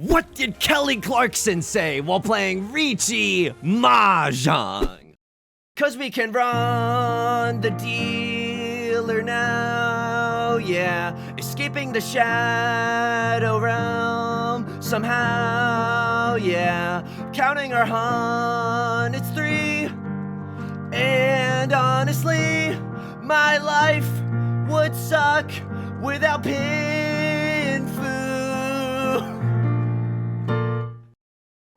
What did Kelly Clarkson say while playing Riichi Mahjong? 'Cause we can run the dealer now, yeah. Escaping the shadow realm somehow, yeah. Counting our hun, it's 3. And honestly, my life would suck without Pinfu.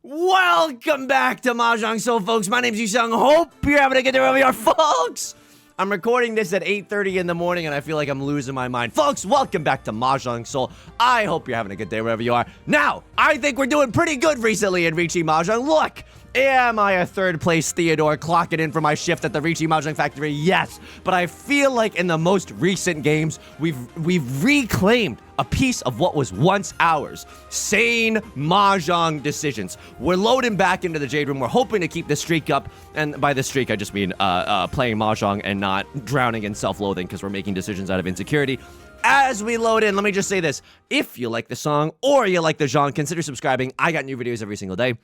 Welcome back to Mahjong Soul, folks. My name's Yusong. Hope you're having a good day wherever you are, folks. I'm recording this at 8:30 in the morning, and I feel like I'm losing my mind. Folks, welcome back to Mahjong Soul. I hope you're having a good day wherever you are. Now, I think we're doing pretty good recently in Riichi Mahjong. Look, am I a third-place Theodore clocking in for my shift at the Riichi Mahjong Factory? Yes, but I feel like in the most recent games, we've reclaimed a piece of what was once ours. Sane Mahjong decisions. We're loading back into the Jade Room. We're hoping to keep this streak up. And by this streak, I just mean playing Mahjong and not drowning in self-loathing because we're making decisions out of insecurity. As we load in, let me just say this. If you like the song or you like the genre, consider subscribing. I got new videos every single day.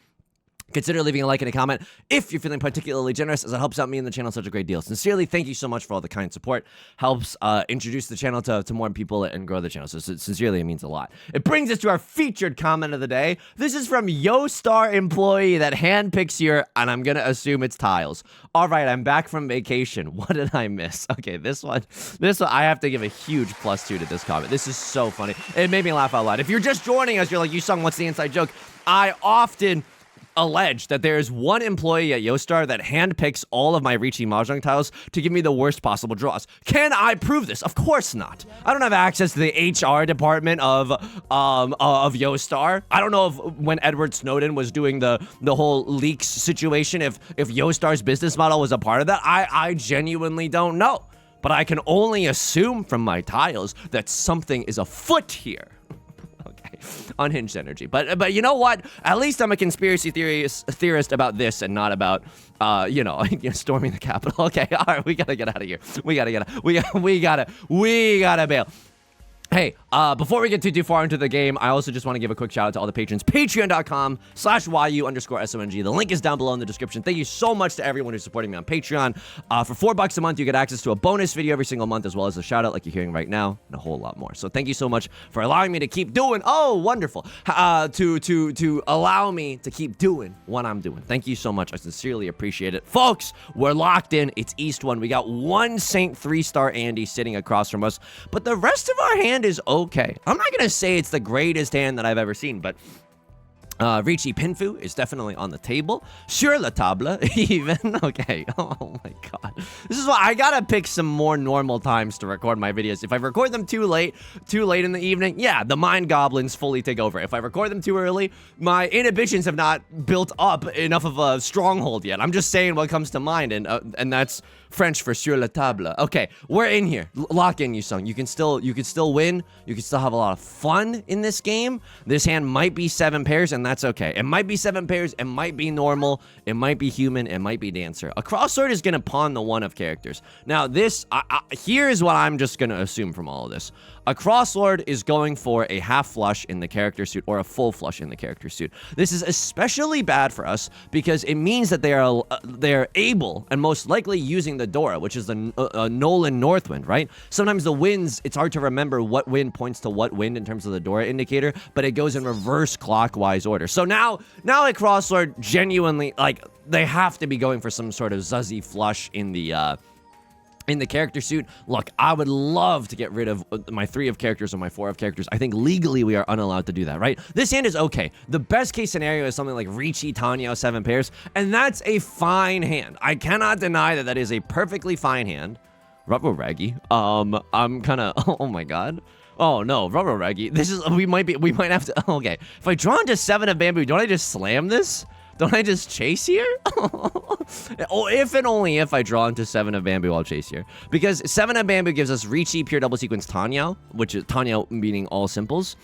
Consider leaving a like and a comment if you're feeling particularly generous, as it helps out me and the channel such a great deal. Sincerely, thank you so much for all the kind support. Helps introduce the channel to more people and grow the channel. So sincerely, it means a lot. It brings us to our featured comment of the day. This is from YoStar employee that handpicks your, and I'm going to assume it's tiles. All right, I'm back from vacation. What did I miss? Okay, this one, I have to give a huge +2 to this comment. This is so funny. It made me laugh out loud. If you're just joining us, you're like, Yusong, what's the inside joke? I often allege that there is one employee at YoStar that handpicks all of my Riichi Mahjong tiles to give me the worst possible draws. Can I prove this? Of course not. I don't have access to the HR department of YoStar. I don't know if when Edward Snowden was doing the whole leaks situation, if YoStar's business model was a part of that. I genuinely don't know. But I can only assume from my tiles that something is afoot here. Unhinged energy, but you know what? At least I'm a conspiracy theorist about this and not about storming the Capitol. Okay, all right, we gotta get out of here. We gotta bail. Hey, before we get too far into the game, I also just want to give a quick shout out to all the patrons. Patreon.com/YU_SONG. The link is down below in the description. Thank you so much to everyone who's supporting me on Patreon. For $4 a month, you get access to a bonus video every single month, as well as a shout out like you're hearing right now, and a whole lot more. So thank you so much for allowing me to keep doing. Oh, wonderful. To allow me to keep doing what I'm doing. Thank you so much. I sincerely appreciate it. Folks, we're locked in. It's East 1. We got one Saint 3-star Andy sitting across from us, but the rest of our hand is okay. I'm not gonna say it's the greatest hand that I've ever seen, but Riichi Pinfu is definitely on the table. Sur la table, even. Okay. Oh my god. This is why I gotta pick some more normal times to record my videos. If I record them too late in the evening, yeah, the mind goblins fully take over. If I record them too early, my inhibitions have not built up enough of a stronghold yet. I'm just saying what comes to mind, and that's French for sur la table. Okay, we're in here. Lock in, Yusong. You can still win. You can still have a lot of fun in this game. This hand might be 7 pairs, and that's okay. It might be 7 pairs. It might be normal. It might be human. It might be dancer. A crossword is gonna pawn the 1 of characters. Now, this here's what I'm just gonna assume from all of this. A crosslord is going for a half flush in the character suit or a full flush in the character suit. This is especially bad for us because it means that they're able and most likely using the Dora, which is the Nolan Northwind, right? Sometimes the winds, it's hard to remember what wind points to what wind in terms of the Dora indicator, but it goes in reverse clockwise order. So now a crosslord genuinely, like, they have to be going for some sort of zuzzy flush in the character suit. Look, I would love to get rid of my 3 of characters or my 4 of characters. I think legally we are unallowed to do that, right? This hand is okay. The best case scenario is something like Riichi Tanyo 7 pairs, and that's a fine hand. I cannot deny that is a perfectly fine hand. Rubber Raggy. I'm kind of, oh my god. Oh no, Rubber Raggy. This is, we might have to, okay. If I draw into 7 of bamboo, don't I just slam this? Don't I just chase here? Oh, if and only if I draw into 7 of bamboo, I'll chase here. Because 7 of bamboo gives us Riichi pure double sequence Tanyo, which is Tanyo meaning all simples.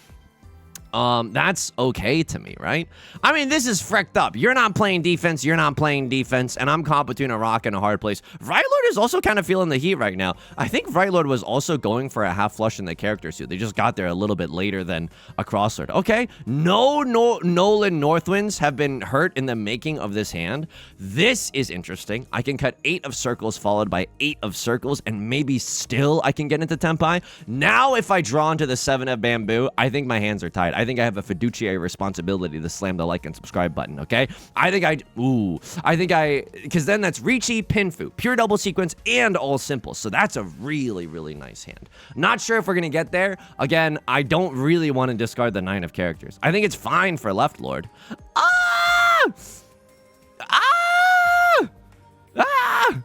That's okay to me, right? I mean, this is frecked up. You're not playing defense, you're not playing defense, and I'm caught between a rock and a hard place. Right Lord is also kind of feeling the heat right now. I think Right Lord was also going for a half flush in the character suit. They just got there a little bit later than a crossword. Okay, no Nolan Northwinds have been hurt in the making of this hand. This is interesting. I can cut 8 of circles followed by 8 of circles, and maybe still I can get into Tenpai. Now, if I draw into the 7 of bamboo, I think my hands are tied. I think I have a fiduciary responsibility to slam the like and subscribe button, okay? Because then that's Riichi, Pinfu, pure double sequence, and all simple. So that's a really, really nice hand. Not sure if we're going to get there. Again, I don't really want to discard the 9 of characters. I think it's fine for Left Lord. Ah! Ah! Ah!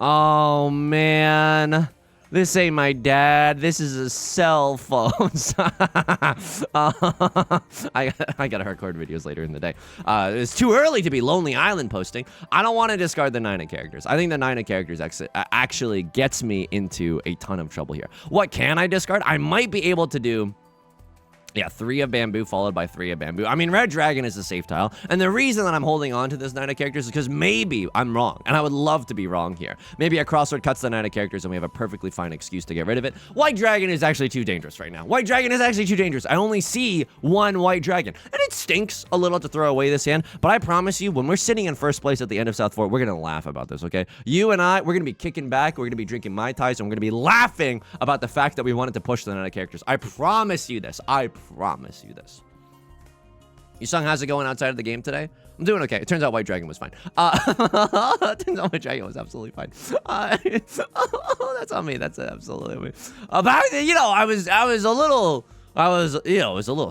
Oh, man. This ain't my dad. This is a cell phone. I gotta record videos later in the day. It's too early to be Lonely Island posting. I don't want to discard the 9 of characters. I think the 9 of characters actually gets me into a ton of trouble here. What can I discard? I might be able to do... Yeah, 3 of bamboo followed by 3 of bamboo. I mean, Red Dragon is a safe tile. And the reason that I'm holding on to this 9 of characters is because maybe I'm wrong. And I would love to be wrong here. Maybe a crossword cuts the 9 of characters and we have a perfectly fine excuse to get rid of it. White Dragon is actually too dangerous right now. White Dragon is actually too dangerous. I only see 1 White Dragon. And it stinks a little to throw away this hand. But I promise you, when we're sitting in first place at the end of South Fort, we're going to laugh about this, okay? You and I, we're going to be kicking back. We're going to be drinking Mai Tais. And we're going to be laughing about the fact that we wanted to push the 9 of characters. I promise you this. I promise you this. Yusong, how's it going outside of the game today? I'm doing okay. It turns out White Dragon was fine. It turns out White Dragon was absolutely fine. That's on me. That's absolutely on me. But you know, it was a little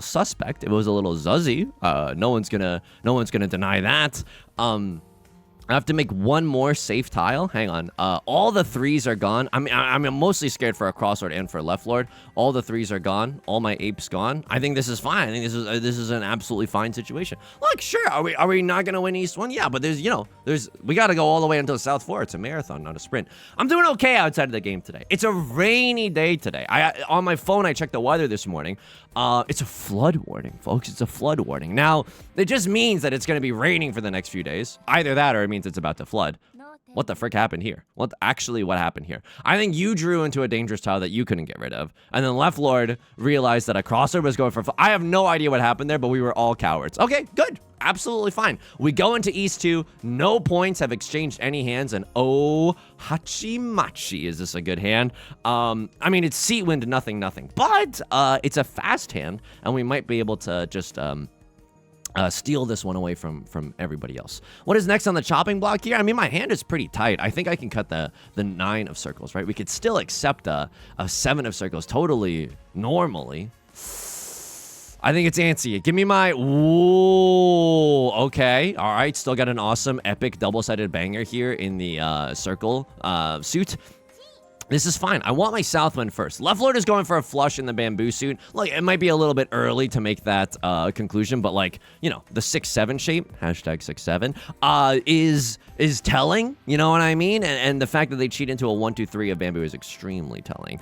suspect. It was a little zuzzy. No one's gonna deny that. I have to make 1 more safe tile. Hang on. All the 3s are gone. I mean, I'm mostly scared for a crossword and for Left Lord. All the 3s are gone. All my apes gone. I think this is fine. I think this is an absolutely fine situation. Look, sure. Are we not gonna win East 1? Yeah, but we got to go all the way until South 4. It's a marathon, not a sprint. I'm doing okay outside of the game today. It's a rainy day today. On my phone, I checked the weather this morning. It's a flood warning, folks. It's a flood warning. Now, it just means that it's going to be raining for the next few days. Either that or it means it's about to flood. What the frick happened here? What happened here? I think you drew into a dangerous tile that you couldn't get rid of. And then Left Lord realized that a crosser was going for... I have no idea what happened there, but we were all cowards. Okay, good. Absolutely fine. We go into East 2. No points have exchanged any hands. And oh, Hachimachi. Is this a good hand? I mean, it's Seat Wind, nothing. But it's a fast hand. And we might be able to just... steal this one away from everybody else. What is next on the chopping block here? I mean, my hand is pretty tight. I think I can cut the 9 of circles, right? We could still accept a 7 of circles totally normally. I think it's antsy. Give me my... Ooh, okay. All right, still got an awesome, epic, double-sided banger here in the circle suit. This is fine. I want my Southwind first. Left Lord is going for a flush in the bamboo suit. Like, it might be a little bit early to make that conclusion, but like, you know, the 6-7 shape, hashtag 6-7, is telling, you know what I mean? And the fact that they cheat into a 1-2-3 of bamboo is extremely telling.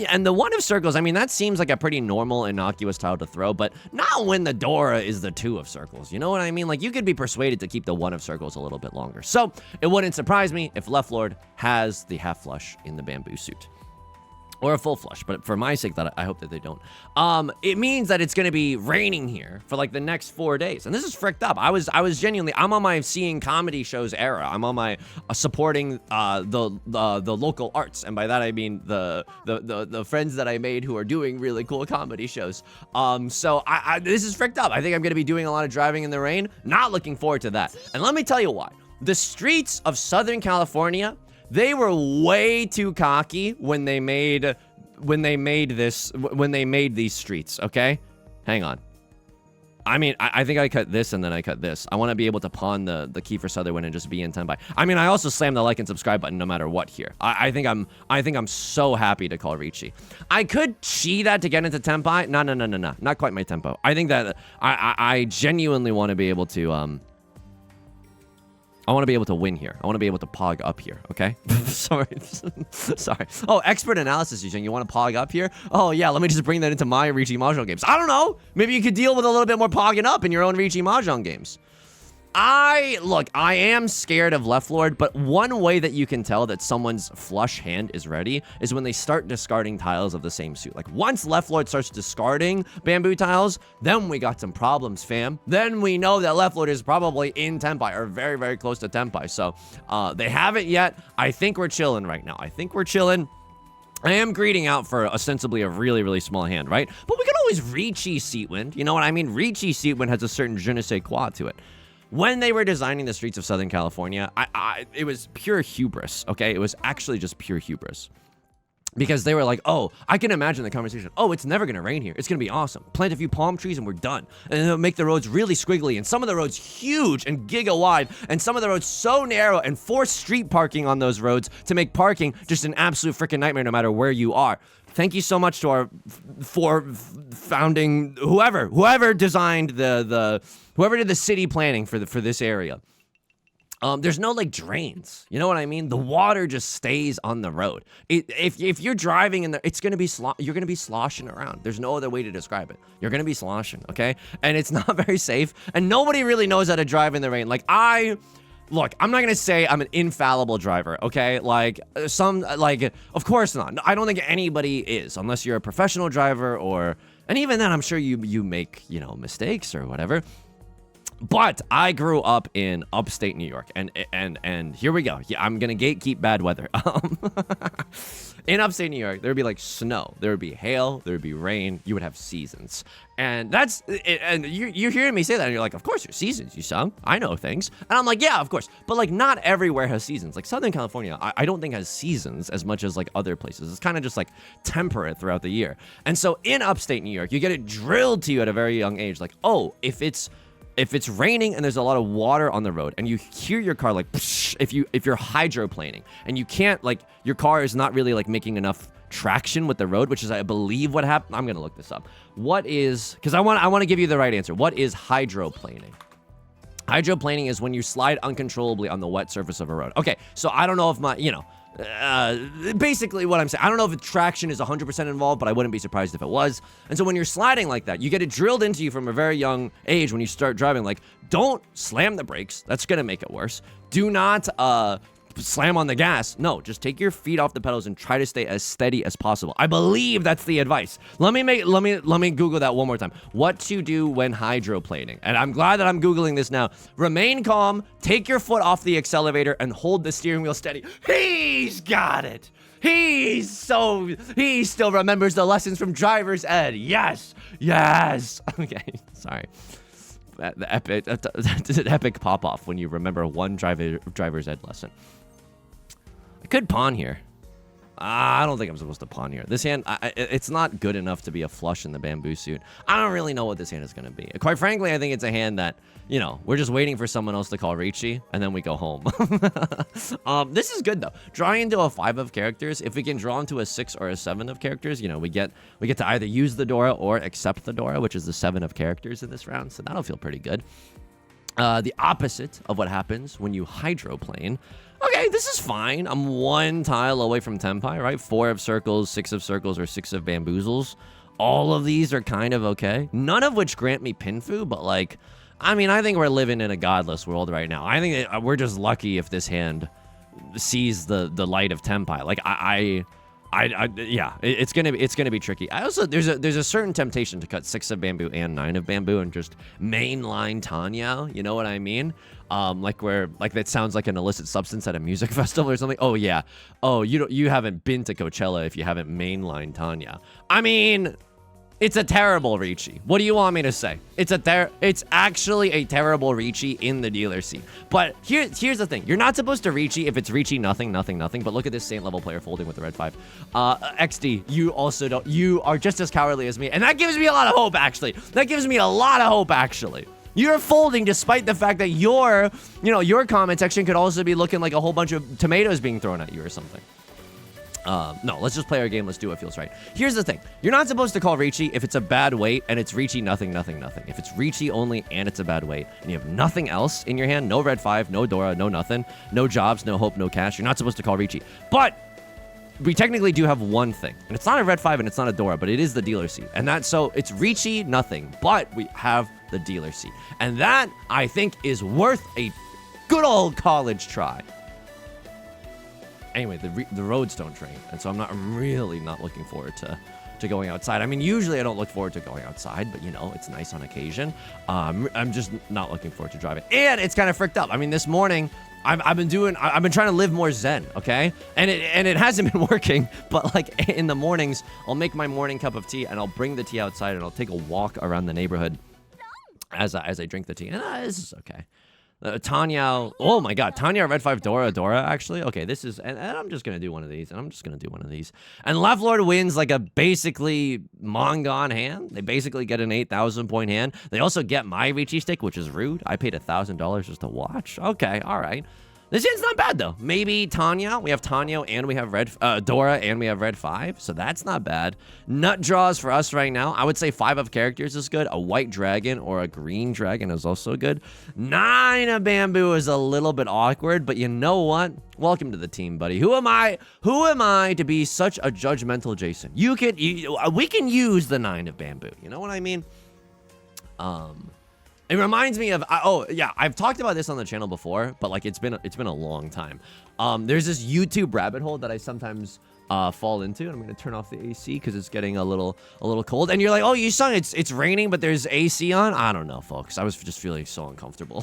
And the 1 of circles, I mean, that seems like a pretty normal, innocuous tile to throw, but not when the Dora is the 2 of circles. You know what I mean? Like, you could be persuaded to keep the 1 of circles a little bit longer. So, it wouldn't surprise me if Left Lord has the half flush in the bamboo suit. Or a full flush, but for my sake, that I hope that they don't. It means that it's going to be raining here for like the next 4 days, and this is fricked up. I was genuinely, I'm on my seeing comedy shows era. I'm on my supporting the local arts, and by that I mean the friends that I made who are doing really cool comedy shows. So this is fricked up. I think I'm going to be doing a lot of driving in the rain. Not looking forward to that. And let me tell you why. The streets of Southern California, they were way too cocky when they made these streets, okay? Hang on. I mean, I think I cut this and then I cut this. I want to be able to pawn the key for Sutherland and just be in Tenpai. I mean, I also slam the like and subscribe button no matter what here. I think I'm so happy to call Riichi. I could chi that to get into Tenpai. No. Not quite my tempo. I think that I genuinely want to be able to I want to be able to win here. I want to be able to pog up here, okay? Sorry. Sorry. Oh, expert analysis, Yusong. You want to pog up here? Oh, yeah, let me just bring that into my Riichi Mahjong games. I don't know. Maybe you could deal with a little bit more pogging up in your own Riichi Mahjong games. Look, I am scared of Left Lord, but one way that you can tell that someone's flush hand is ready is when they start discarding tiles of the same suit. Like, once Left Lord starts discarding bamboo tiles, then we got some problems, fam. Then we know that Left Lord is probably in Tenpai, or very, very close to Tenpai. So, they haven't yet. I think we're chilling right now. I think we're chilling. I am greeting out for ostensibly a really, really small hand, right? But we can always Riichi Seatwind. You know what I mean? Riichi Seatwind has a certain je ne sais quoi to it. When they were designing the streets of Southern California, it was pure hubris, okay? It was actually just pure hubris. Because they were like, oh, I can imagine the conversation. Oh, it's never going to rain here. It's going to be awesome. Plant a few palm trees and we're done. And it'll make the roads really squiggly. And some of the roads huge and giga wide. And some of the roads so narrow, and force street parking on those roads to make parking just an absolute freaking nightmare no matter where you are. Thank you so much to our founding whoever designed whoever did the city planning for this area. There's no like drains. You know what I mean? The water just stays on the road. If you're driving in there, it's gonna be you're gonna be sloshing around. There's no other way to describe it. You're gonna be sloshing, okay? And it's not very safe. And nobody really knows how to drive in the rain. Like Look, I'm not gonna say I'm an infallible driver, okay? Like, of course not. I don't think anybody is, unless you're a professional driver and even then, I'm sure you make, mistakes or whatever. But I grew up in upstate New York, and here we go. Yeah, I'm gonna gatekeep bad weather. In upstate New York, there would be like snow, there would be hail, there would be rain. You would have seasons, and that's it. And you're hearing me say that, and you're like, of course, your seasons, Yusong. I know things, and I'm like, yeah, of course. But like, not everywhere has seasons. Like Southern California, I don't think has seasons as much as like other places. It's kind of just like temperate throughout the year. And so in upstate New York, you get it drilled to you at a very young age, like, oh, if it's raining and there's a lot of water on the road and you hear your car like psh, if you're hydroplaning and you can't, like, your car is not really like making enough traction with the road, which is, I believe, what happened. I'm gonna look this up. What is, because I want to give you the right answer. What is hydroplaning? Hydroplaning is when you slide uncontrollably on the wet surface of a road. Okay, so I don't know if basically what I'm saying, I don't know if traction is 100% involved, but I wouldn't be surprised if it was. And so when you're sliding like that, you get it drilled into you from a very young age when you start driving, like, don't slam the brakes. That's gonna make it worse. Do not slam on the gas. No, just take your feet off the pedals and try to stay as steady as possible. I believe that's the advice. Let me Google that one more time. What to do when hydroplaning. And I'm glad that I'm Googling this now. Remain calm, take your foot off the accelerator, and hold the steering wheel steady. He's got it. He still remembers the lessons from driver's ed. Yes. Okay, sorry. The epic pop off when you remember one driver's ed lesson. I could pawn here. I don't think I'm supposed to pawn here. This hand, it's not good enough to be a flush in the bamboo suit. I don't really know what this hand is going to be. Quite frankly, I think it's a hand that, we're just waiting for someone else to call Riichi, and then we go home. This is good, though. Drawing into a 5 of characters, if we can draw into a 6 or a 7 of characters, we get to either use the Dora or accept the Dora, which is the 7 of characters in this round, so that'll feel pretty good. The opposite of what happens when you hydroplane. Okay, this is fine. I'm 1 tile away from Tenpai, right? 4 of circles, 6 of circles, or 6 of bamboozles. All of these are kind of okay. None of which grant me Pinfu, but like, I think we're living in a godless world right now. I think that we're just lucky if this hand sees the light of Tenpai. Like, yeah, it's gonna be tricky. I also, there's a certain temptation to cut 6 of bamboo and 9 of bamboo and just mainline Tanyao. You know what I mean? Like that sounds like an illicit substance at a music festival or something. Oh yeah. Oh, you haven't been to Coachella if you haven't mainlined Tanya. It's a terrible Riichi. What do you want me to say? It's actually a terrible Riichi in the dealer scene. But here's the thing. You're not supposed to Riichi if it's Riichi nothing. But look at this Saint level player folding with the red 5. XD, you also don't. You are just as cowardly as me, and that gives me a lot of hope. Actually, You're folding despite the fact that your comment section could also be looking like a whole bunch of tomatoes being thrown at you or something. No, let's just play our game. Let's do what feels right. Here's the thing. You're not supposed to call Riichi if it's a bad weight and it's Riichi nothing, nothing, nothing. If it's Riichi only and it's a bad weight and you have nothing else in your hand, no red 5, no Dora, no nothing, no jobs, no hope, no cash, you're not supposed to call Riichi. But we technically do have one thing. And it's not a red 5 and it's not a Dora, but it is the dealer seat. And that's so it's Riichi nothing, but we have the dealer seat. And that, I think, is worth a good old college try. Anyway, the roads don't drain, and so I'm really not looking forward to going outside. I mean, usually I don't look forward to going outside, but you know, it's nice on occasion. I'm just not looking forward to driving, and it's kind of fricked up. I mean, this morning I've been trying to live more zen, okay, and it hasn't been working. But like in the mornings, I'll make my morning cup of tea and I'll bring the tea outside and I'll take a walk around the neighborhood as I drink the tea, and this is okay. Tanya, oh my god, Tanya, red 5, Dora, actually. Okay, this is, and I'm just gonna do one of these, And Left Lord wins like a basically Mongon hand. They basically get an 8,000 point hand. They also get my Riichi stick, which is rude. I paid $1,000 just to watch. Okay, all right. This hand's not bad though. Maybe Tanya. We have Tanya and we have red Dora and we have red 5, so that's not bad. Nut draws for us right now. I would say 5 of characters is good. A white dragon or a green dragon is also good. 9 of bamboo is a little bit awkward, but you know what? Welcome to the team, buddy. Who am I to be such a judgmental Jason? We can use the 9 of bamboo. You know what I mean? It reminds me of, oh yeah, I've talked about this on the channel before, but like it's been a long time. There's this YouTube rabbit hole that I sometimes fall into, and I'm gonna turn off the AC because it's getting a little cold. And you're like, oh, Yusong, it's raining, but there's AC on. I don't know, folks. I was just feeling so uncomfortable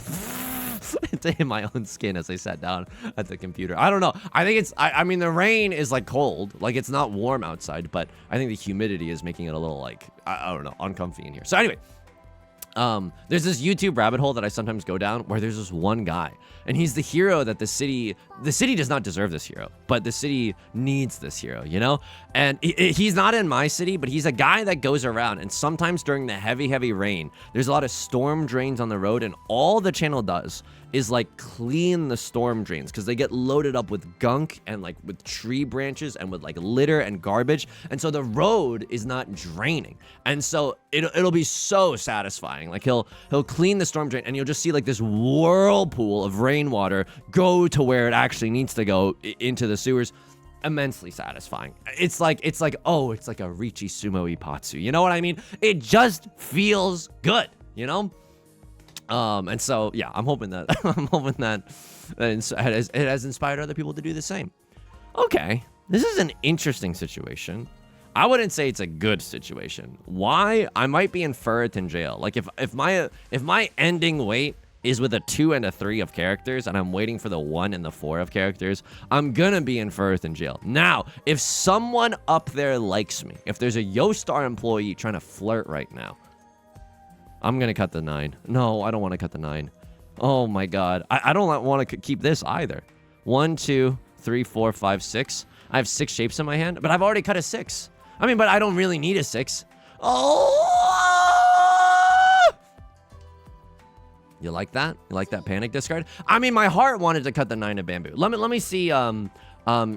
in my own skin as I sat down at the computer. I don't know. I think I mean, the rain is like cold, like it's not warm outside, but I think the humidity is making it a little like I don't know, uncomfy in here. So anyway. There's this YouTube rabbit hole that I sometimes go down where there's this one guy and he's the hero that the city does not deserve this hero, but the city needs this hero, you know? And he's not in my city, but he's a guy that goes around, and sometimes during the heavy rain, there's a lot of storm drains on the road, and all the channel does is like clean the storm drains because they get loaded up with gunk and like with tree branches and with like litter and garbage, and so the road is not draining, and so it'll be so satisfying. Like he'll clean the storm drain and you'll just see like this whirlpool of rainwater go to where it actually needs to go, into the sewers. Immensely satisfying. It's like a Riichi Sumo Ipatsu, you know what I mean? It just feels good, you know? And so yeah, I'm hoping that it has inspired other people to do the same. Okay, this is an interesting situation. I wouldn't say it's a good situation. Why? I might be in Furriton jail. Like if my ending weight is with a 2 and a 3 of characters, and I'm waiting for the 1 and the 4 of characters, I'm gonna be in Furriton jail. Now, if someone up there likes me, if there's a YoStar employee trying to flirt right now, I'm gonna cut the 9. No, I don't want to cut the 9. Oh my god, I don't want to keep this either. 1, 2, 3, 4, 5, 6. I have 6 shapes in my hand, but I've already cut a 6. I mean, but I don't really need a 6. Oh! You like that? You like that panic discard? I mean, my heart wanted to cut the 9 of bamboo. Let me see.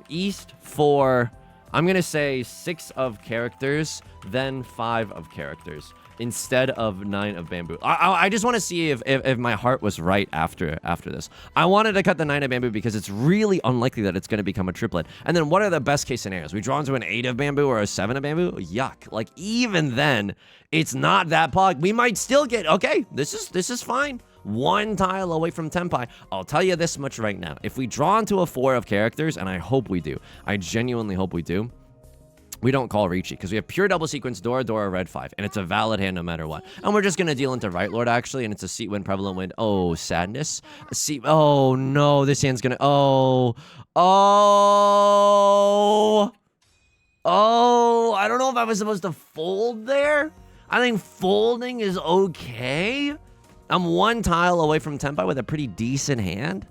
East for, I'm gonna say 6 of characters, then 5 of characters instead of 9 of bamboo. I just want to see if my heart was right after this. I wanted to cut the 9 of bamboo because it's really unlikely that it's going to become a triplet. And then what are the best case scenarios? We draw into an 8 of bamboo or a 7 of bamboo? Yuck. Like even then, it's not that pog. We might still get, okay, this is fine. 1 tile away from Tenpai. I'll tell you this much right now. If we draw into a 4 of characters, and I hope we do, I genuinely hope we do, we don't call Riichi because we have pure double sequence, Dora, red 5, and it's a valid hand no matter what. And we're just going to deal into Right Lord, actually, and it's a seat win, prevalent win. Oh, sadness. Oh, no, this hand's going to... Oh, I don't know if I was supposed to fold there. I think folding is okay. I'm 1 tile away from Tenpai with a pretty decent hand.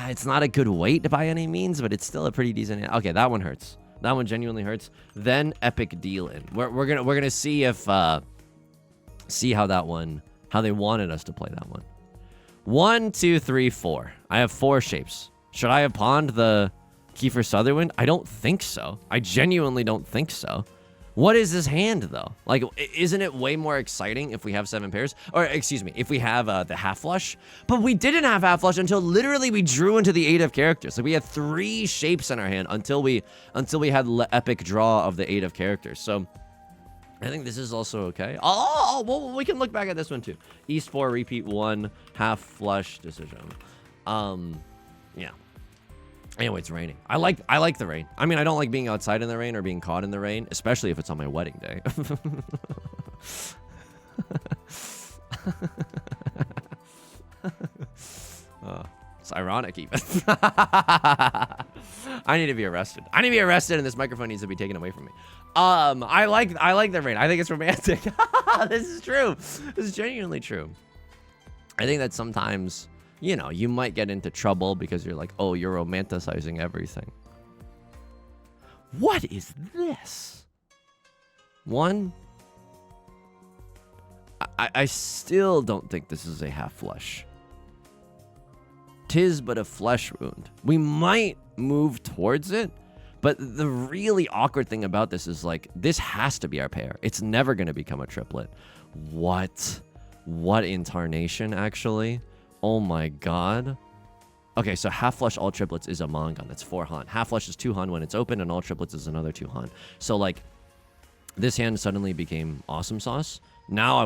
It's not a good weight by any means, but it's still a pretty decent hand. Okay, that one hurts. That one genuinely hurts. Then epic deal in. We're gonna see if see how they wanted us to play that one. 1, 2, 3, 4. I have 4 shapes. Should I have pawned the Kiefer Sutherland? I don't think so. I genuinely don't think so. What is this hand, though? Like, isn't it way more exciting if we have 7 pairs? Or, excuse me, if we have the half flush? But we didn't have half flush until literally we drew into the 8 of characters. Like, we had 3 shapes in our hand until we had the epic draw of the 8 of characters. So, I think this is also okay. Oh, well, we can look back at this one, too. East 4, repeat 1, half flush decision. Yeah. Anyway, it's raining. I like the rain. I mean, I don't like being outside in the rain or being caught in the rain, especially if it's on my wedding day. It's ironic, even. I need to be arrested. I need to be arrested, and this microphone needs to be taken away from me. I like the rain. I think it's romantic. This is true. This is genuinely true. I think that sometimes, you know, you might get into trouble because you're like, oh, you're romanticizing everything. What is this? One, I still don't think this is a half flush. 'Tis but a flesh wound. We might move towards it, but the really awkward thing about this is, like, this has to be our pair. It's never going to become a triplet. What? What incarnation, actually? Oh my god. Okay, so half flush all triplets is a Mangan. That's 4 Han. Half flush is 2 Han when it's open, and all triplets is another 2 Han. So, like, this hand suddenly became awesome sauce. Now I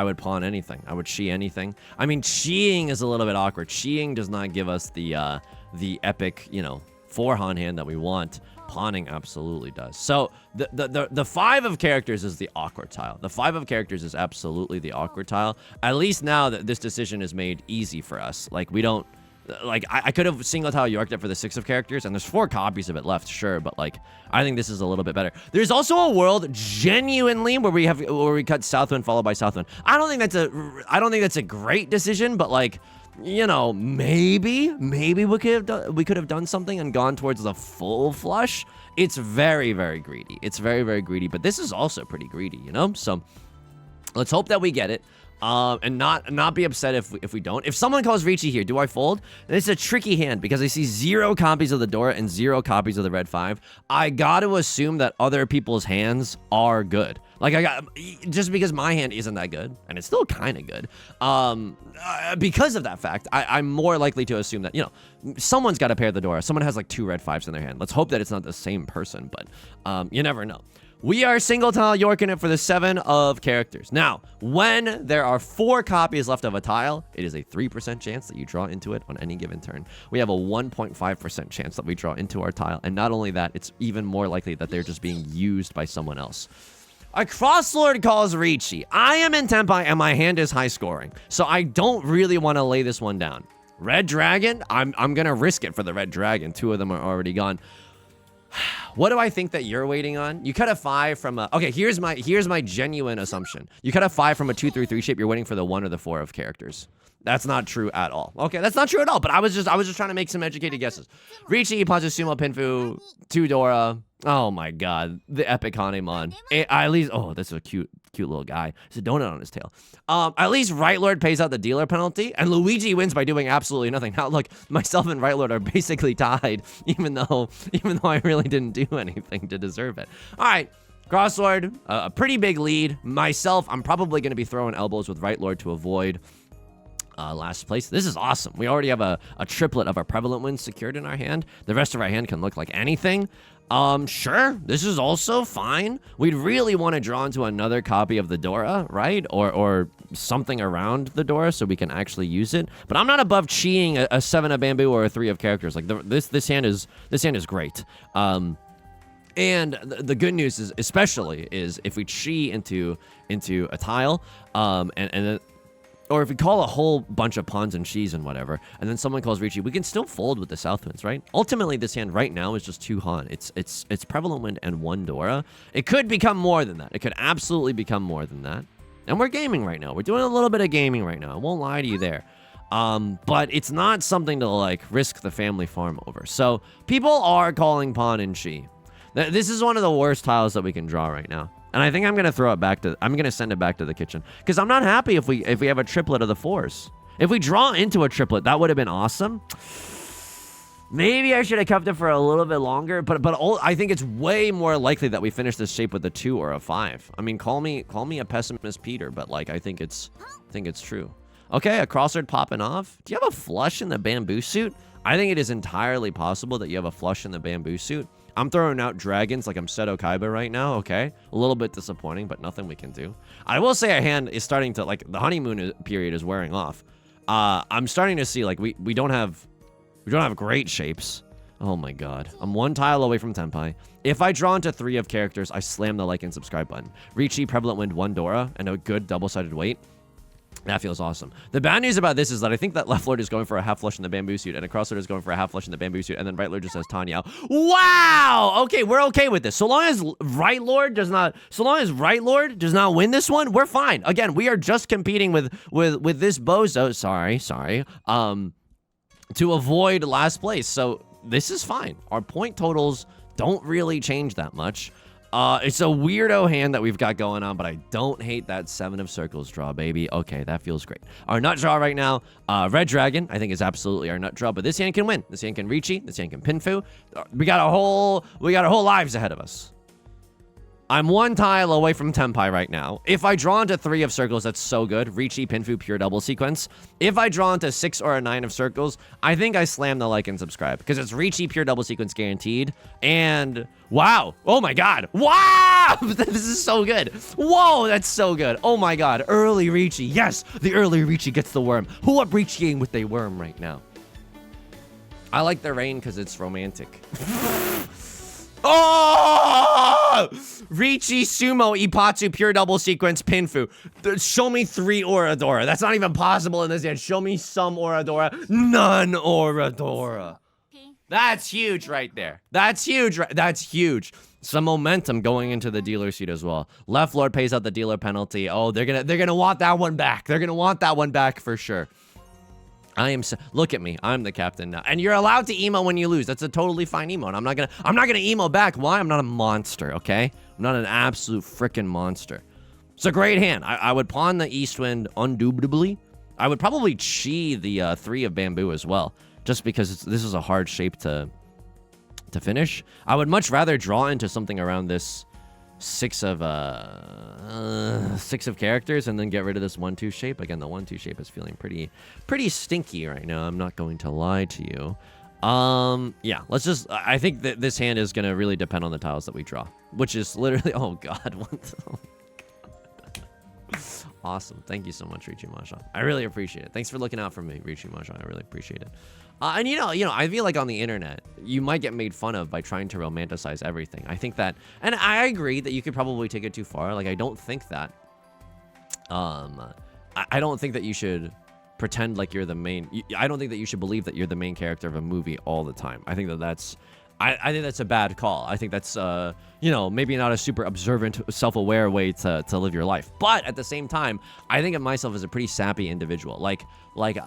would pawn anything. I would Shi anything. I mean, Shiing is a little bit awkward. Shiing does not give us the epic, you know, 4 Han hand that we want. Pawning absolutely does. So the 5 of characters is the awkward tile. The 5 of characters is absolutely the awkward tile. At least now that this decision is made easy for us. Like, we don't, like, I could have single tile Yorked it for the 6 of characters, and there's 4 copies of it left, sure, but, like, I think this is a little bit better. There's also a world genuinely where we cut Southwind followed by Southwind. I don't think that's a great decision, but, like, you know, maybe we could have done something and gone towards the full flush. It's very, very greedy. It's very, very greedy, but this is also pretty greedy, you know? So let's hope that we get it. And not be upset if we don't. If someone calls Riichi here, do I fold? It's a tricky hand because I see 0 copies of the Dora and 0 copies of the red 5. I got to assume that other people's hands are good. Like, just because my hand isn't that good, and it's still kind of good, because of that fact, I'm more likely to assume that, you know, someone's got to pair the Dora. Someone has like 2 red 5s in their hand. Let's hope that it's not the same person, but you never know. We are single tile Yorking it for the 7 of characters. Now, when there are 4 copies left of a tile, it is a 3% chance that you draw into it on any given turn. We have a 1.5% chance that we draw into our tile. And not only that, it's even more likely that they're just being used by someone else. A Crosslord calls Riichi. I am in Tenpai and my hand is high scoring. So I don't really want to lay this one down. Red Dragon, I'm going to risk it for the Red Dragon. 2 of them are already gone. What do I think that you're waiting on? You cut a 5 from a... Okay, here's my genuine assumption. You cut a 5 from a 2-3-3 shape, you're waiting for the 1 or the 4 of characters. That's not true at all. Okay, that's not true at all, but I was just trying to make some educated guesses. Riichi, punches Sumo Pinfu, 2 Dora. Oh my god, the epic Hanemon. At least... Oh, this is a cute little guy. There's a donut on his tail. At least Right Lord pays out the dealer penalty, and Luigi wins by doing absolutely nothing. Now, look, myself and Right Lord are basically tied, even though I really didn't do anything to deserve it. All right, Crosslord, a pretty big lead. Myself, I'm probably going to be throwing elbows with Right Lord to avoid last place. This is awesome. We already have a triplet of our prevalent wins secured in our hand. The rest of our hand can look like anything. Sure, this is also fine. We'd really want to draw into another copy of the Dora, right? Or something around the Dora so we can actually use it. But I'm not above Chiing a 7 of bamboo or a 3 of characters. Like this hand is great. And the good news is, especially, is if we Chi into a tile, or if we call a whole bunch of pawns and Shis and whatever, and then someone calls Riichi, we can still fold with the Southwinds, right? Ultimately, this hand right now is just 2 Han. It's Prevalent Wind and 1 Dora. It could become more than that. It could absolutely become more than that. And we're gaming right now. We're doing a little bit of gaming right now. I won't lie to you there. But it's not something to, like, risk the family farm over. So people are calling pawn and Shi. This is one of the worst tiles that we can draw right now. And I think I'm going to throw it back to... I'm going to send it back to the kitchen. Because I'm not happy if we have a triplet of the 4s. If we draw into a triplet, that would have been awesome. Maybe I should have kept it for a little bit longer, but I think it's way more likely that we finish this shape with a 2 or a 5. I mean, call me a pessimist, Peter, but like I think it's true. Okay, a crossword popping off. Do you have a flush in the bamboo suit? I think it is entirely possible that you have a flush in the bamboo suit. I'm throwing out dragons like I'm Seto Kaiba right now, okay? A little bit disappointing, but nothing we can do. I will say our hand is starting to, like, the honeymoon period is wearing off. I'm starting to see, like, we don't have great shapes. Oh my god. I'm 1 tile away from Tenpai. If I draw into 3 of characters, I slam the like and subscribe button. Riichi, Prevalent Wind, 1 Dora, and a good double-sided weight. That feels awesome. The bad news about this is that I think that left lord is going for a half flush in the bamboo suit, and a cross lord is going for a half flush in the bamboo suit, and then right lord just has Tanya. Wow! Okay, we're okay with this. So long as right lord does not win this one, we're fine. Again, we are just competing with this bozo. Sorry. To avoid last place. So this is fine. Our point totals don't really change that much. It's a weirdo hand that we've got going on, but I don't hate that 7 of circles draw, baby. Okay, that feels great. Our nut draw right now, red dragon, I think is absolutely our nut draw, but this hand can win. This hand can Riichi, this hand can Pinfu. We got a whole lives ahead of us. I'm 1 tile away from Tenpai right now. If I draw into 3 of circles, that's so good. Riichi, Pinfu, pure double sequence. If I draw into 6 or a 9 of circles, I think I slam the like and subscribe because it's Riichi, pure double sequence guaranteed. And wow. Oh my god. Wow. This is so good. Whoa, that's so good. Oh my god. Early Riichi. Yes, the early Riichi gets the worm. Who up Riichiing with a worm right now? I like the rain because it's romantic. Oh! Riichi, Sumo, Ipatsu, pure double sequence, Pinfu. Show me 3 Oradora. That's not even possible in this hand. Show me some Oradora. None Oradora. That's huge right there. That's huge. That's huge. Some momentum going into the dealer seat as well. Left lord pays out the dealer penalty. Oh, they're gonna want that one back. They're gonna want that one back for sure. Look at me. I'm the captain now. And you're allowed to emo when you lose. That's a totally fine emo. And I'm not gonna emo back. Why? I'm not a monster, okay? I'm not an absolute freaking monster. It's a great hand. I would pawn the Eastwind undoubtedly. I would probably chi the 3 of bamboo as well, just because this is a hard shape to finish. I would much rather draw into something around this 6 of characters and then get rid of this 1-2 shape. Again, the 1-2 shape is feeling pretty stinky right now. I'm not going to lie to you. Yeah, I think that this hand is going to really depend on the tiles that we draw, which is literally, oh god, what? Oh god. Awesome. Thank you so much, Riichi Mahjong. I really appreciate it. Thanks for looking out for me, Riichi Mahjong. I really appreciate it. And you know, I feel like on the internet, you might get made fun of by trying to romanticize everything. I think that, and I agree that you could probably take it too far. Like, I don't think that, I don't think that you should pretend like you're the main, I don't think that you should believe that you're the main character of a movie all the time. I think that that's, I think that's a bad call. I think that's, you know, maybe not a super observant, self-aware way to live your life. But at the same time, I think of myself as a pretty sappy individual. Like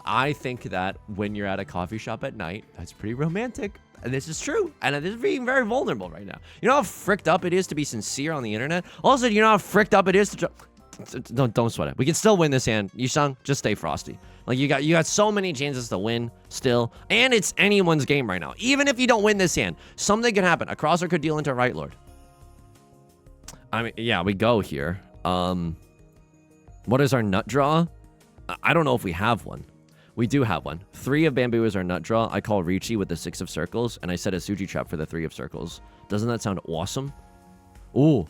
I think that when you're at a coffee shop at night, that's pretty romantic. And this is true. And it is being very vulnerable right now. You know how fricked up it is to be sincere on the internet? Also, you know how fricked up it is to... Don't sweat it. We can still win this hand. Yusong, just stay frosty. Like, you got so many chances to win still. And it's anyone's game right now. Even if you don't win this hand, something can happen. A crosser could deal into right lord. I mean, yeah, we go here. What is our nut draw? I don't know if we have one. We do have one. 3 of bamboo is our nut draw. I call Riichi with the 6 of circles, and I set a Suji trap for the 3 of circles. Doesn't that sound awesome? Ooh.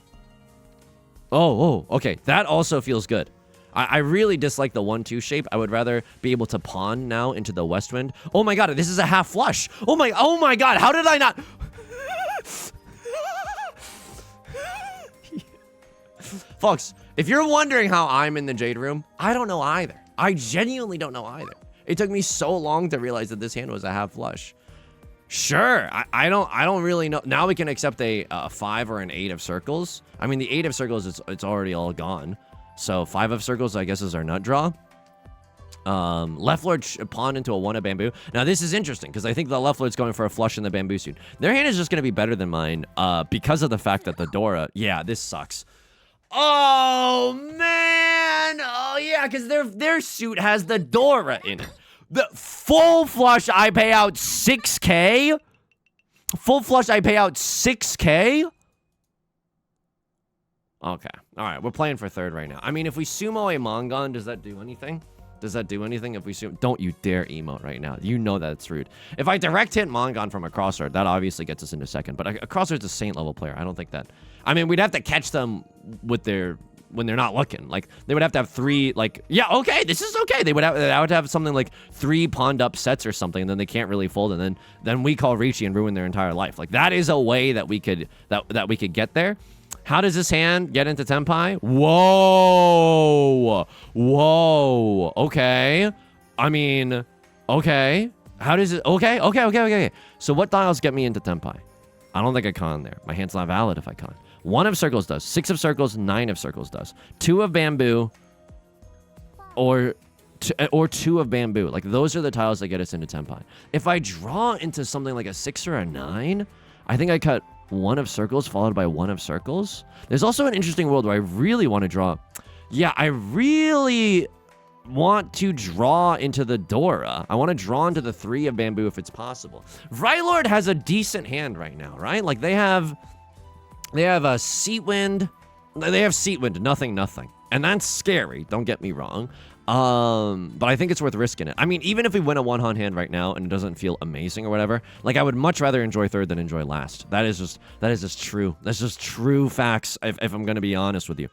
Oh, okay. That also feels good. I really dislike the 1-2 shape. I would rather be able to pawn now into the west wind. Oh my god, this is a half flush. Oh my god, how did I not... Folks, if you're wondering how I'm in the Jade Room, I don't know either. I genuinely don't know either. It took me so long to realize that this hand was a half flush. Sure, I don't really know. Now we can accept a 5 or an 8 of circles. I mean, the 8 of circles, it's already all gone. So 5 of circles, I guess, is our nut draw. Left lord pawn into a 1 of bamboo. Now, this is interesting, because I think the left lord's going for a flush in the bamboo suit. Their hand is just going to be better than mine, because of the fact that the Dora... Yeah, this sucks. Oh, man! Oh, yeah, because their suit has the Dora in it. The full flush, I pay out 6K? Full flush, I pay out 6K? Okay. All right, we're playing for third right now. I mean, if we sumo a Mongon, does that do anything? Does that do anything if we sumo? Don't you dare emote right now. You know that's rude. If I direct hit Mongon from a crossguard, that obviously gets us into second. But a crossguard's a saint level player. I don't think that. I mean, we'd have to catch them with their when they're not looking. Like they would have to have 3. Like yeah, okay, this is okay. They would have something like 3 pawned up sets or something, and then they can't really fold, and then we call Riichi and ruin their entire life. Like that is a way that we could that we could get there. How does this hand get into Tenpai? Whoa. Whoa. Okay. I mean, okay. How does it? Okay. So what dials get me into Tenpai? I don't think I con there. My hand's not valid if I con. 1 of circles does. 6 of circles, 9 of circles does. 2 of bamboo or 2 of bamboo. Like those are the tiles that get us into Tenpai. If I draw into something like a 6 or a 9, I think I cut 1 of circles followed by 1 of circles. There's also an interesting world where I really want to draw. Yeah, I really want to draw into the Dora. I want to draw into the 3 of bamboo if it's possible. Rylord has a decent hand right now, right? Like they have a seat wind. They have seat wind, nothing. And that's scary, don't get me wrong. But I think it's worth risking it. I mean, even if we win a 1-hand hand right now and it doesn't feel amazing or whatever, like I would much rather enjoy third than enjoy last. That is just true. That's just true facts if I'm gonna be honest with you.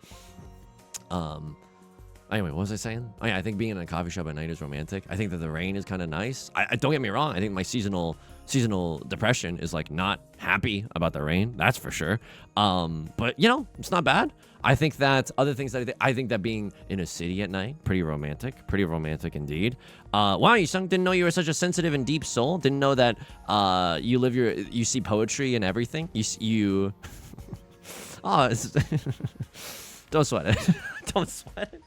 Anyway, what was I saying? Oh yeah, I think being in a coffee shop at night is romantic. I think that the rain is kind of nice. I don't get me wrong. I think my seasonal depression is like not happy about the rain. That's for sure. But you know, it's not bad. I think that other things that I think that being in a city at night, pretty romantic indeed. Wow, Yusong, didn't know you were such a sensitive and deep soul. Didn't know that you see poetry in everything. You oh, don't sweat it. Don't sweat it.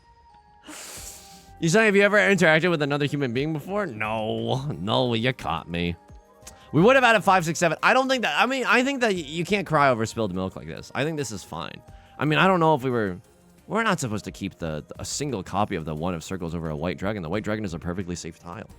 Yusong, have you ever interacted with another human being before? No, you caught me. We would have had a 5, 6, 7. I don't think that. I mean, I think that you can't cry over spilled milk like this. I think this is fine. I mean, I don't know if we're not supposed to keep a single copy of the 1 of circles over a white dragon. The white dragon is a perfectly safe tile.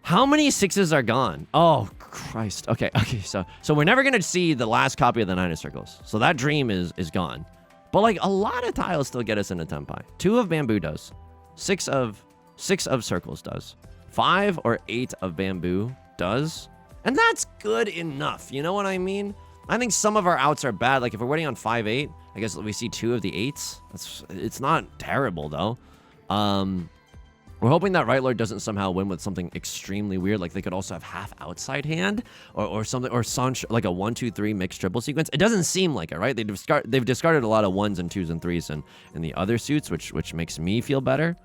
How many 6s are gone? Oh, Christ. Okay, so we're never going to see the last copy of the 9 of circles. So that dream is gone. But like a lot of tiles still get us into Tenpai. 2 of bamboo does. 6 of circles does. 5 or 8 of bamboo does. And that's good enough. You know what I mean? I think some of our outs are bad. Like if we're waiting on 5-8, I guess we see 2 of the 8s. It's not terrible though. We're hoping that Right Lord doesn't somehow win with something extremely weird. Like they could also have half outside hand or something, or like a 1, 2, 3 mixed triple sequence. It doesn't seem like it, right? They've discarded a lot of 1s and 2s and 3s in the other suits, which makes me feel better.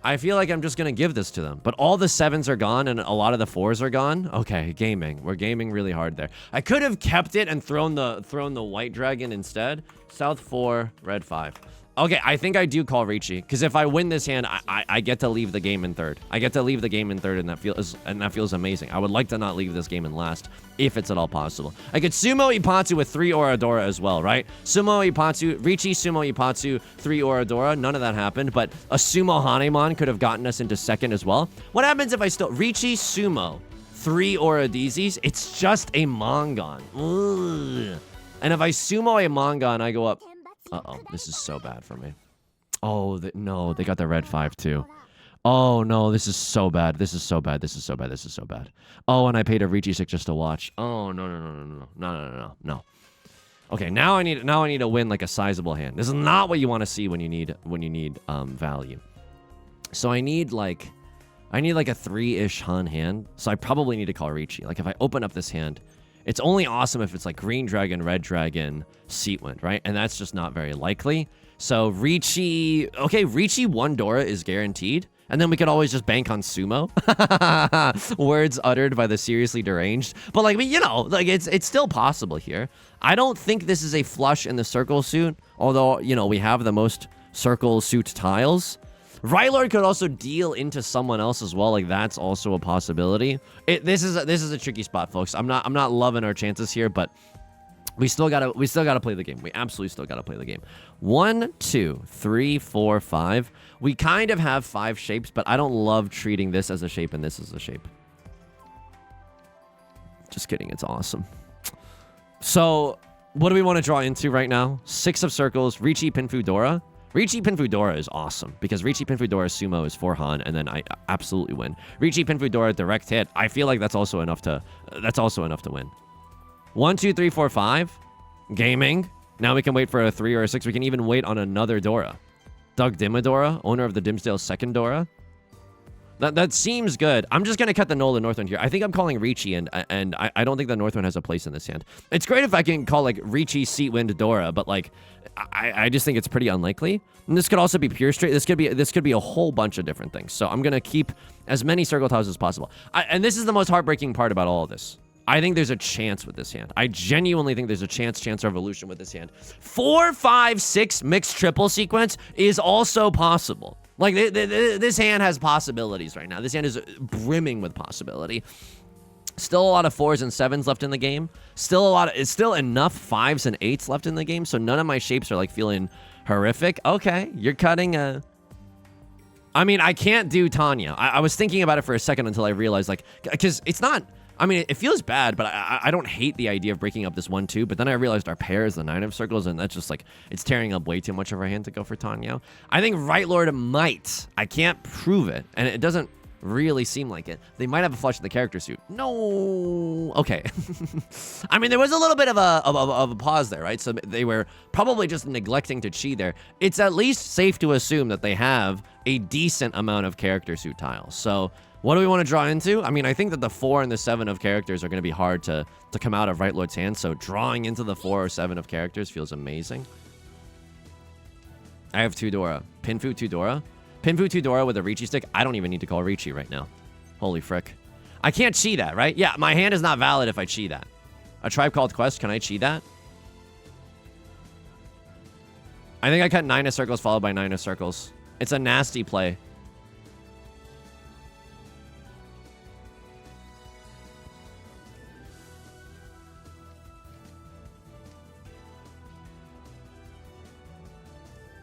I feel like I'm just gonna give this to them, but all the 7s are gone and a lot of the 4s are gone. Okay, gaming. We're gaming really hard there. I could have kept it and thrown the white dragon instead. South 4, red 5. Okay, I think I do call Riichi, because if I win this hand, I get to leave the game in third. I get to leave the game in third, and that feels amazing. I would like to not leave this game in last, if it's at all possible. I could sumo Ipatsu with 3 Oradora as well, right? Sumo Ipatsu, Riichi, sumo Ipatsu, 3 Oradora. None of that happened, but a sumo Hanemon could have gotten us into second as well. What happens if I still Riichi, sumo, 3 Oradizis? It's just a Mongon. Ugh. And if I sumo a Mongon, I go up. Uh-oh, this is so bad for me. Oh, no, they got the red 5 too. Oh, no, this is so bad. This is so bad. This is so bad. This is so bad. Oh, and I paid a Riichi 6 just to watch. Oh, no. Okay, now I need to win like a sizable hand. This is not what you want to see when you need value. So I need like a 3-ish Han hand. So I probably need to call Riichi. Like if I open up this hand, it's only awesome if it's like green dragon, red dragon, seat wind, right? And that's just not very likely. So Riichi, okay, Riichi 1 Dora is guaranteed. And then we could always just bank on sumo. Words uttered by the seriously deranged. But like, you know, like it's still possible here. I don't think this is a flush in the circle suit. Although, you know, we have the most circle suit tiles. Rylord could also deal into someone else as well. Like that's also a possibility. This is a tricky spot, folks. I'm not loving our chances here, but we still gotta play the game. We absolutely still gotta play the game. 1, 2, 3, 4, 5. We kind of have 5 shapes, but I don't love treating this as a shape and this as a shape. Just kidding. It's awesome. So, what do we want to draw into right now? 6 of circles, Riichi Pinfu Dora. Riichi Pinfu Dora is awesome because Riichi Pinfu Dora sumo is 4 Han, and then I absolutely win. Riichi Pinfu Dora direct hit. I feel like that's also enough to win. 1, 2, 3, 4, 5. Gaming. Now we can wait for a 3 or a 6. We can even wait on another Dora. Doug Dimmadora, owner of the Dimsdale second Dora. That seems good. I'm just going to cut the Nola Northwind here. I think I'm calling Riichi, and I don't think the Northwind has a place in this hand. It's great if I can call, like, Riichi Seatwind Dora, but, like, I just think it's pretty unlikely. And this could also be pure straight. This could be a whole bunch of different things. So I'm going to keep as many circle tiles as possible. And this is the most heartbreaking part about all of this. I think there's a chance with this hand. I genuinely think there's a chance revolution with this hand. 4, 5, 6 mixed triple sequence is also possible. Like, this hand has possibilities right now. This hand is brimming with possibility. Still a lot of 4s and 7s left in the game. It's still enough 5s and 8s left in the game, so none of my shapes are, like, feeling horrific. Okay, you're cutting a... I mean, I can't do Tanya. I was thinking about it for a second until I realized, like... Because it's not... I mean, it feels bad, but I don't hate the idea of breaking up this 1-2, but then I realized our pair is the 9 of circles, and that's just, like, it's tearing up way too much of our hand to go for Tanyo. I think Right Lord might. I can't prove it, and it doesn't really seem like it. They might have a flush in the character suit. No. Okay. I mean, there was a little bit of a pause there, right? So they were probably just neglecting to chi there. It's at least safe to assume that they have a decent amount of character suit tiles. So... what do we want to draw into? I mean, I think that the 4 and the 7 of characters are going to be hard to come out of Right Lord's hand, so drawing into the 4 or 7 of characters feels amazing. I have 2 Dora. Pinfu 2 Dora. Pinfu 2 Dora with a Riichi stick. I don't even need to call Riichi right now. Holy frick. I can't chi that, right? Yeah, my hand is not valid if I chi that. A Tribe Called Quest, can I chi that? I think I cut 9 of circles followed by 9 of circles. It's a nasty play.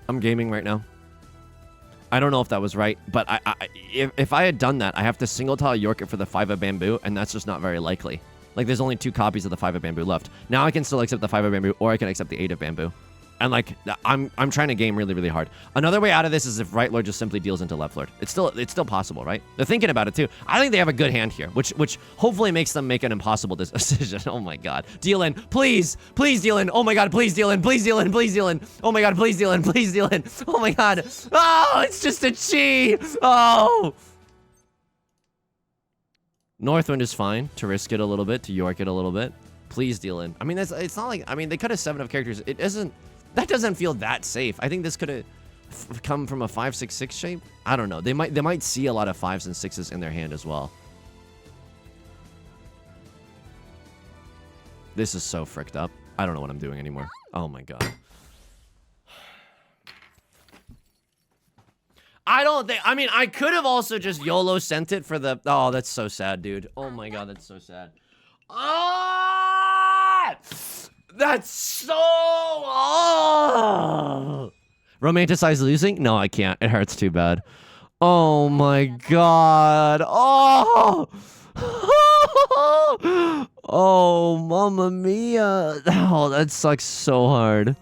I'm gaming right now. I don't know if that was right, but if I had done that, I have to single tile York it for the 5 of bamboo, and that's just not very likely. Like, there's only 2 copies of the 5 of bamboo left. Now I can still accept the 5 of bamboo, or I can accept the 8 of bamboo. And, like, I'm trying to game really, really hard. Another way out of this is if Right Lord just simply deals into Left Lord. It's still possible, right? They're thinking about it, too. I think they have a good hand here, which hopefully makes them make an impossible decision. Oh, my God. Deal in. Please. Please deal in. Oh, my God. Please deal in. Please deal in. Please deal in. Oh, my God. Please deal in. Please deal in. Oh, my God. Oh, it's just a chi. Oh. Northwind is fine to risk it a little bit, to York it a little bit. Please deal in. I mean, it's not like... I mean, they cut a 7 of characters. It isn't... That doesn't feel that safe. I think this could have come from a 5-6-6 shape. I don't know. They might see a lot of 5s and 6s in their hand as well. This is so fricked up. I don't know what I'm doing anymore. Oh my God. I don't think... I mean, I could have also just YOLO sent it for the... Oh, that's so sad, dude. Oh my God, that's so sad. Ah! That's so... Oh! Romanticize losing? No, I can't. It hurts too bad. Oh my God. Oh! Oh, mamma mia. Oh, that sucks so hard.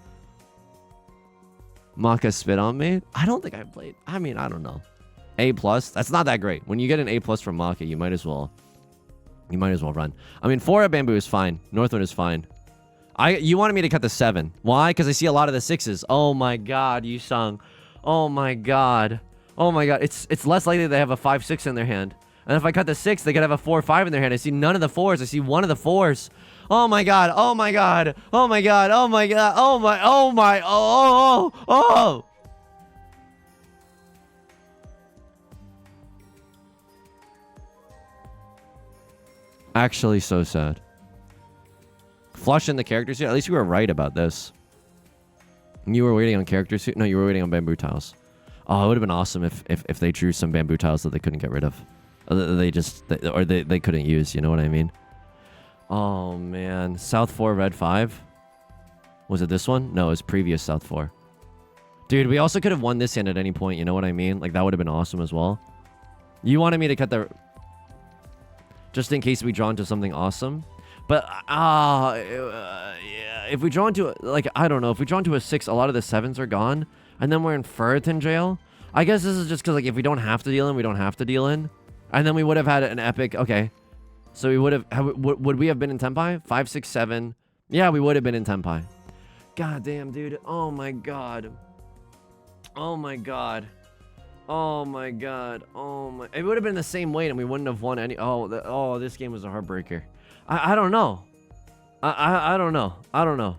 Maka spit on me? I don't think I played. I mean, I don't know. A+. That's not that great. When you get an A+ from Maka, you might as well run. I mean, 4 of bamboo is fine. Northwind is fine. You wanted me to cut the 7. Why? Because I see a lot of the 6s. Oh my God, Yusong. Oh my God. Oh my God. It's less likely they have a 5-6 in their hand. And if I cut the 6, they could have a 4-5 in their hand. I see none of the 4s. I see one of the 4s. Oh my God. Oh my God. Oh my God. Oh my God. Oh my. Oh my. Oh. Oh. Oh. Actually, so sad. Flush in the character suit. At least you were right about this. You were waiting on character suit. No, you were waiting on bamboo tiles. Oh, it would have been awesome if they drew some bamboo tiles that they couldn't get rid of. They couldn't use. You know what I mean? Oh man, South 4 Red 5. Was it this one? No, it was previous South 4. Dude, we also could have won this hand at any point. You know what I mean? Like, that would have been awesome as well. You wanted me to cut the... Just in case we draw into something awesome. But, yeah, if we draw into, like, I don't know. If we draw into a 6, a lot of the 7s are gone. And then we're in Furriton jail. I guess this is just because, like, if we don't have to deal in, we don't have to deal in. And then we would have had an epic... Okay. So we would have... Would we have been in Tenpai? 5, 6, 7. Yeah, we would have been in Tenpai. God damn, dude. Oh, my God. Oh, my God. Oh, my God. Oh, my... It would have been the same weight and we wouldn't have won any... Oh, this game was a heartbreaker. I don't know. I don't know. I don't know.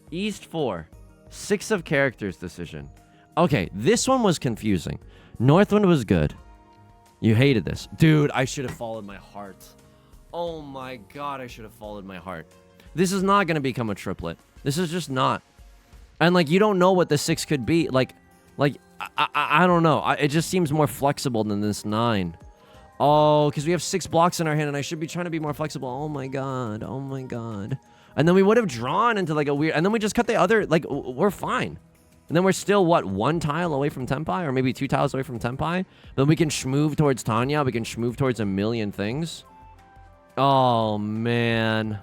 East 4. 6 of characters decision. Okay, this one was confusing. Northwind was good. You hated this. Dude, I should have followed my heart. Oh, my God, I should have followed my heart. This is not going to become a triplet. This is just not. And, like, you don't know what the 6 could be. Like, I don't know. It just seems more flexible than this 9. Oh, because we have 6 blocks in our hand, and I should be trying to be more flexible. Oh, my God. Oh, my God. And then we would have drawn into, like, a weird... And then we just cut the other... Like, we're fine. And then we're still, what, 1 tile away from Tenpai? Or maybe 2 tiles away from Tenpai? Then we can schmoove towards Tanya. We can schmoove towards a million things. Oh, man.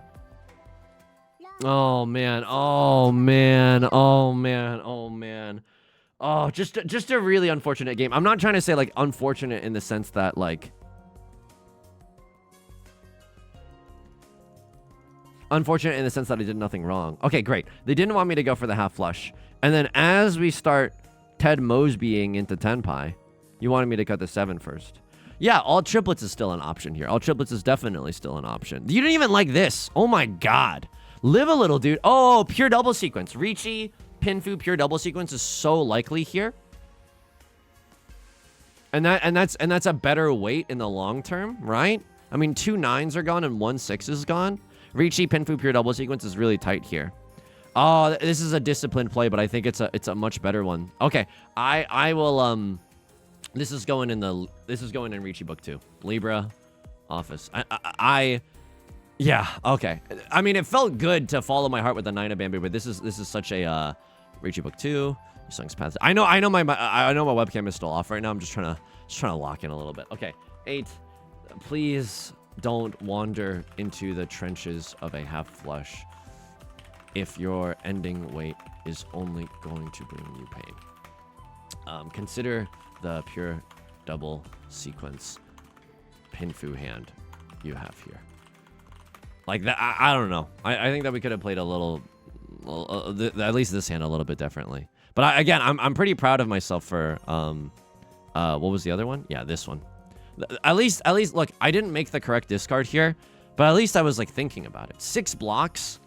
Oh, man. Oh, man. Oh, man. Oh, man. Oh, just a really unfortunate game. I'm not trying to say, like, unfortunate in the sense that, like... Unfortunate in the sense that I did nothing wrong. Okay, great. They didn't want me to go for the half flush. And then as we start Ted Mosbying into Tenpai, you wanted me to cut the 7 first. Yeah, all triplets is still an option here. All triplets is definitely still an option. You didn't even like this. Oh my God. Live a little, dude. Oh, pure double sequence. Riichi, Pinfu, pure double sequence is so likely here. And that's a better weight in the long term, right? I mean, 2 9s are gone and 1 6 is gone. Riichi, Pinfu, pure double sequence is really tight here. Oh, this is a disciplined play, but I think it's a much better one. Okay, I will this is going in Riichi book 2. Libra, office. Yeah, okay. I mean, it felt good to follow my heart with the 9 of Bamboo, but this is such a Riichi book 2. Yusong's path. I know my webcam is still off right now. I'm just trying to lock in a little bit. Okay, 8. Please don't wander into the trenches of a half flush if your ending weight is only going to bring you pain. Consider the pure double sequence Pinfu hand you have here. Like that, I don't know. I think that we could have played a little at least this hand a little bit differently. But I'm pretty proud of myself for what was the other one? Yeah, this one. At least, look, I didn't make the correct discard here, but at least I was, like, thinking about it. 6 blocks,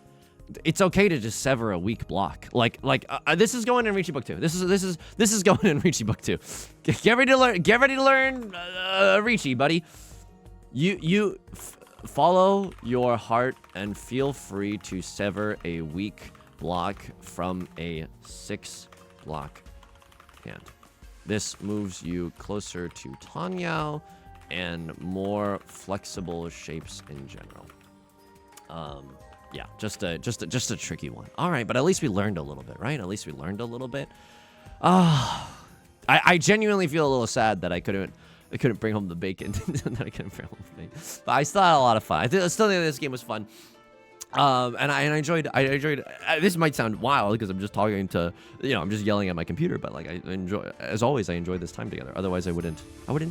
it's okay to just sever a weak block. This is going in Riichi book 2. This is going in Riichi book 2. Get ready to learn Riichi, buddy. You follow your heart and feel free to sever a weak block from a 6 block hand. This moves you closer to Tanyao and more flexible shapes in general. Yeah, just a tricky one. All right, but at least we learned a little bit, right? At least we learned a little bit. I genuinely feel a little sad that I couldn't bring home the bacon. That I couldn't bring home the bacon. But I still had a lot of fun. I still think this game was fun. And I enjoyed. This might sound wild because I'm just talking to, I'm just yelling at my computer. But like, I enjoy, as always, I enjoy this time together. Otherwise, I wouldn't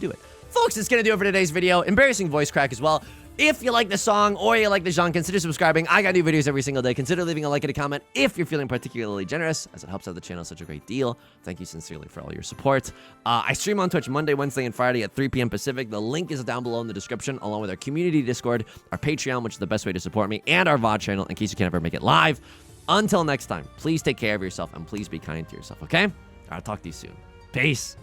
do it. Folks, it's gonna do it for today's video. Embarrassing voice crack as well. If you like the song or you like the genre, consider subscribing. I got new videos every single day. Consider leaving a like and a comment if you're feeling particularly generous, as it helps out the channel such a great deal. Thank you sincerely for all your support. I stream on Twitch Monday, Wednesday, and Friday at 3 p.m. Pacific. The link is down below in the description, along with our community Discord, our Patreon, which is the best way to support me, and our VOD channel in case you can't ever make it live. Until next time, please take care of yourself and please be kind to yourself, okay? I'll talk to you soon. Peace.